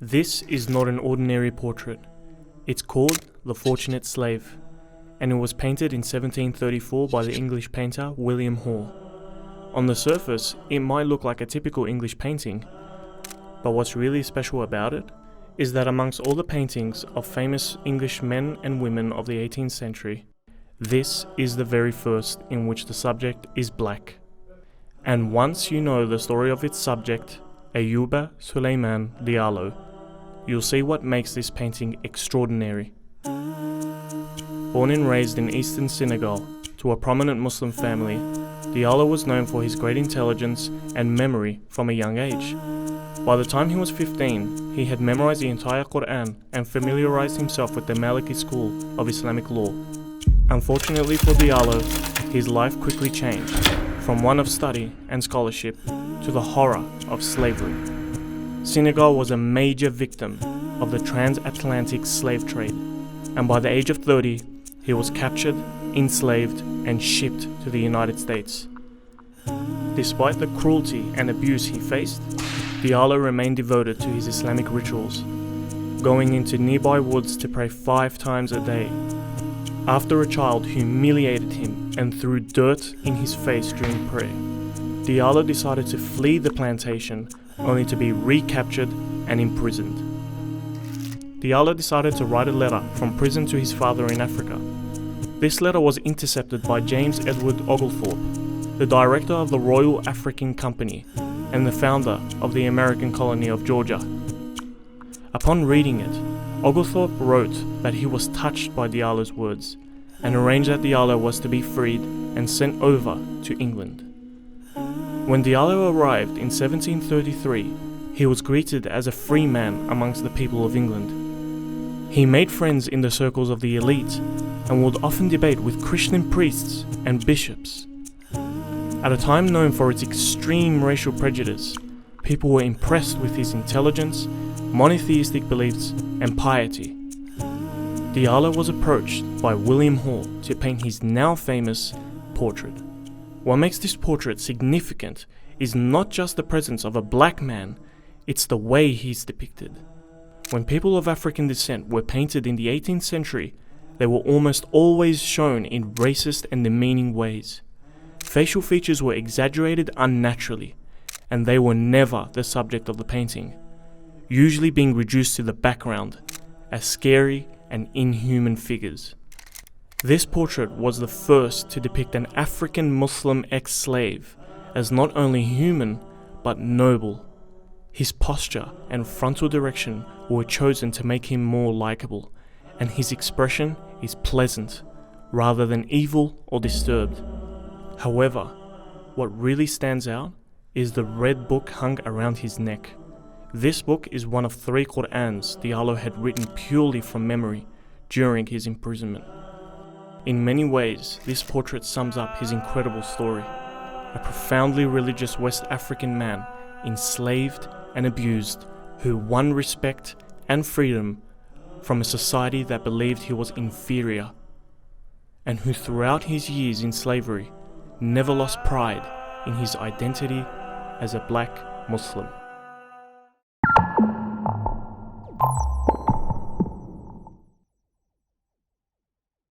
This is not an ordinary portrait. It's called The Fortunate Slave, and it was painted in 1734 by the English painter William Hall. On the surface, it might look like a typical English painting, but what's really special about it is that amongst all the paintings of famous English men and women of the 18th century, this is the very first in which the subject is black. And once you know the story of its subject, Ayuba Suleiman Diallo, you'll see what makes this painting extraordinary. Born and raised in eastern Senegal to a prominent Muslim family, Diallo was known for his great intelligence and memory from a young age. By the time he was 15, he had memorized the entire Quran and familiarized himself with the Maliki school of Islamic law. Unfortunately for Diallo, his life quickly changed from one of study and scholarship to the horror of slavery. Senegal was a major victim of the transatlantic slave trade, and by the age of 30, he was captured, enslaved, and shipped to the United States. Despite the cruelty and abuse he faced, Diallo remained devoted to his Islamic rituals, going into nearby woods to pray 5 times a day. After a child humiliated him and threw dirt in his face during prayer, Diallo decided to flee the plantation only to be recaptured and imprisoned. Diallo decided to write a letter from prison to his father in Africa. This letter was intercepted by James Edward Oglethorpe, the director of the Royal African Company and the founder of the American colony of Georgia. Upon reading it, Oglethorpe wrote that he was touched by Diallo's words and arranged that Diallo was to be freed and sent over to England. When Diallo arrived in 1733, he was greeted as a free man amongst the people of England. He made friends in the circles of the elite and would often debate with Christian priests and bishops. At a time known for its extreme racial prejudice, people were impressed with his intelligence, monotheistic beliefs, and piety. Diallo was approached by William Hall to paint his now famous portrait. What makes this portrait significant is not just the presence of a black man, it's the way he's depicted. When people of African descent were painted in the 18th century, they were almost always shown in racist and demeaning ways. Facial features were exaggerated unnaturally, and they were never the subject of the painting, usually being reduced to the background as scary and inhuman figures. This portrait was the first to depict an African Muslim ex-slave as not only human, but noble. His posture and frontal direction were chosen to make him more likable, and his expression is pleasant, rather than evil or disturbed. However, what really stands out is the red book hung around his neck. This book is one of 3 Qur'ans Diallo had written purely from memory during his imprisonment. In many ways, this portrait sums up his incredible story. A profoundly religious West African man, enslaved and abused, who won respect and freedom from a society that believed he was inferior, and who throughout his years in slavery never lost pride in his identity as a black Muslim.